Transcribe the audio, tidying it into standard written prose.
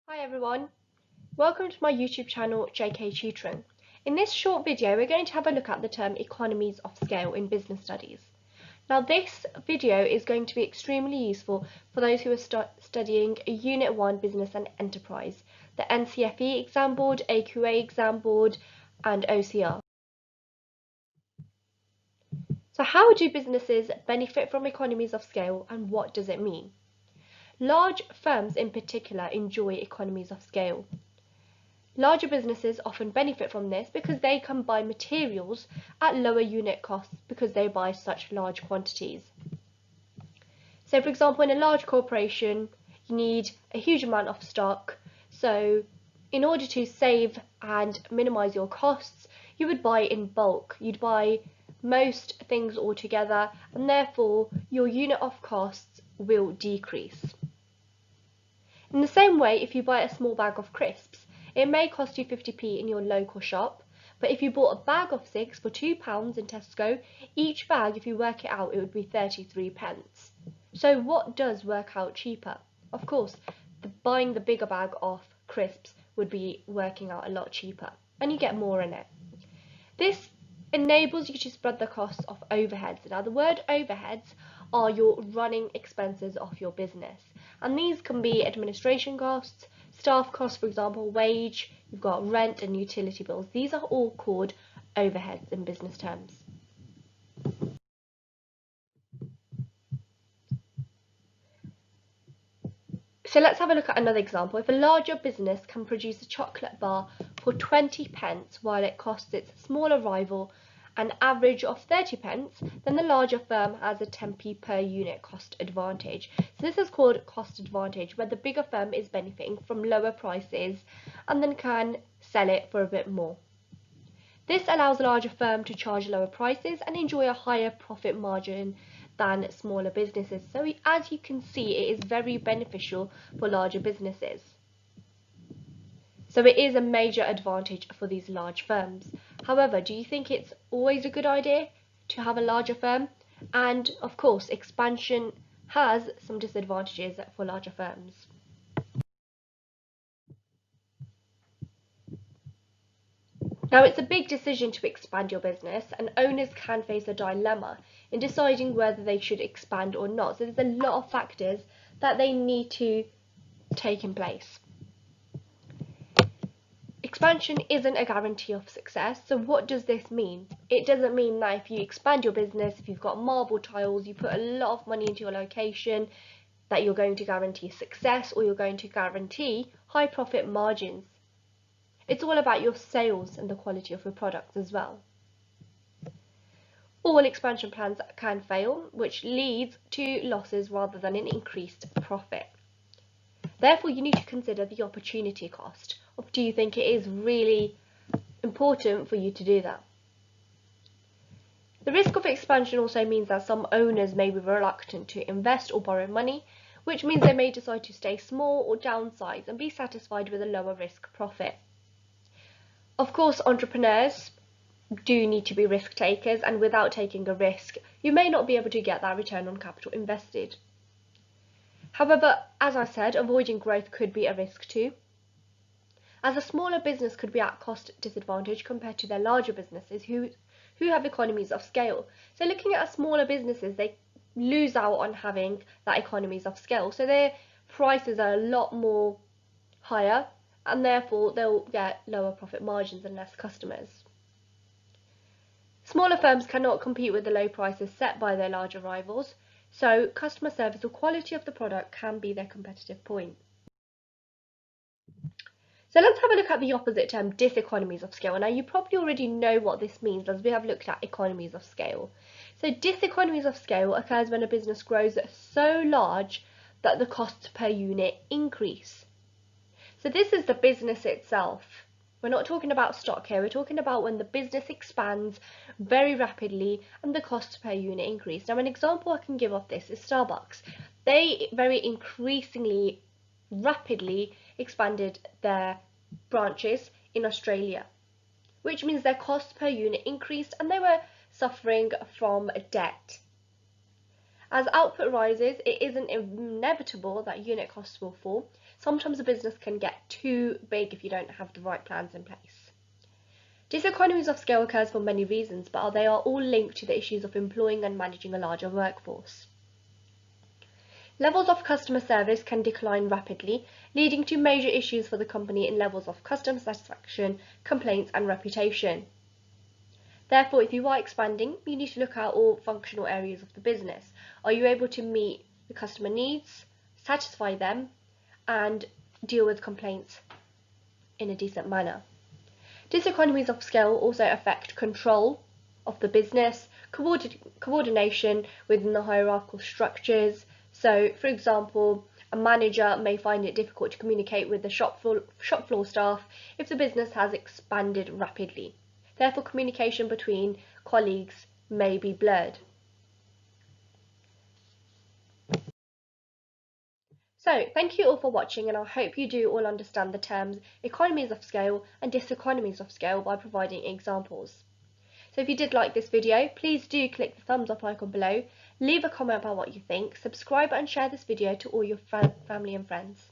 Hi everyone, welcome to my YouTube channel JK Tutoring. In this short video we're going to have a look at the term economies of scale in business studies. Now this video is going to be extremely useful for those who are studying Unit 1 Business and Enterprise, the NCFE exam board, AQA exam board and OCR. So how do businesses benefit from economies of scale and what does it mean? Large firms in particular enjoy economies of scale. Larger businesses often benefit from this because they can buy materials at lower unit costs because they buy such large quantities. So for example, in a large corporation, you need a huge amount of stock. So in order to save and minimize your costs, you would buy in bulk. You'd buy most things all together, and therefore your unit of costs will decrease. In the same way, if you buy a small bag of crisps, it may cost you 50p in your local shop, but if you bought a bag of 6 for £2 in Tesco, each bag, if you work it out, it would be 33 pence. So what does work out cheaper? Of course, buying the bigger bag of crisps would be working out a lot cheaper, and you get more in it. This enables you to spread the costs of overheads. Now the word overheads are your running expenses of your business, and these can be administration costs, staff costs, for example, wage, you've got rent and utility bills. These are all called overheads in business terms. So let's have a look at another example. If a larger business can produce a chocolate bar for 20 pence while it costs its smaller rival an average of 30 pence, then the larger firm has a 10p per unit cost advantage. So this is called cost advantage, where the bigger firm is benefiting from lower prices and then can sell it for a bit more. This allows a larger firm to charge lower prices and enjoy a higher profit margin than smaller businesses. So as you can see, it is very beneficial for larger businesses. So it is a major advantage for these large firms. However, do you think it's always a good idea to have a larger firm? And of course, expansion has some disadvantages for larger firms. Now, it's a big decision to expand your business, and owners can face a dilemma in deciding whether they should expand or not. So there's a lot of factors that they need to take in place. Expansion isn't a guarantee of success. So what does this mean? It doesn't mean that if you expand your business, if you've got marble tiles, you put a lot of money into your location, that you're going to guarantee success or you're going to guarantee high profit margins. It's all about your sales and the quality of your products as well. All expansion plans can fail, which leads to losses rather than an increased profit. Therefore, you need to consider the opportunity cost of, do you think it is really important for you to do that? The risk of expansion also means that some owners may be reluctant to invest or borrow money, which means they may decide to stay small or downsize and be satisfied with a lower risk profit. Of course, entrepreneurs do need to be risk takers, and without taking a risk, you may not be able to get that return on capital invested. However, as I said, avoiding growth could be a risk too, as a smaller business could be at cost disadvantage compared to their larger businesses who have economies of scale. So looking at smaller businesses, they lose out on having that economies of scale. So their prices are a lot more higher, and therefore they'll get lower profit margins and less customers. Smaller firms cannot compete with the low prices set by their larger rivals, so customer service or quality of the product can be their competitive point. So let's have a look at the opposite term, diseconomies of scale. Now you probably already know what this means, as we have looked at economies of scale. So diseconomies of scale occurs when a business grows so large that the costs per unit increase. So this is the business itself. We're not talking about stock here, we're talking about when the business expands very rapidly and the costs per unit increase. Now an example I can give of this is Starbucks. They very increasingly rapidly expanded their branches in Australia, which means their costs per unit increased and they were suffering from debt. As output rises, it isn't inevitable that unit costs will fall. Sometimes a business can get too big if you don't have the right plans in place. Diseconomies of scale occurs for many reasons, but they are all linked to the issues of employing and managing a larger workforce. Levels of customer service can decline rapidly, leading to major issues for the company in levels of customer satisfaction, complaints, and reputation. Therefore, if you are expanding, you need to look at all functional areas of the business. Are you able to meet the customer needs, satisfy them, and deal with complaints in a decent manner? Diseconomies of scale also affect control of the business, coordination within the hierarchical structures. So, for example, a manager may find it difficult to communicate with the shop floor staff if the business has expanded rapidly. Therefore, communication between colleagues may be blurred. So, thank you all for watching, and I hope you do all understand the terms economies of scale and diseconomies of scale by providing examples. So if you did like this video, please do click the thumbs up icon below, leave a comment about what you think, subscribe and share this video to all your family and friends.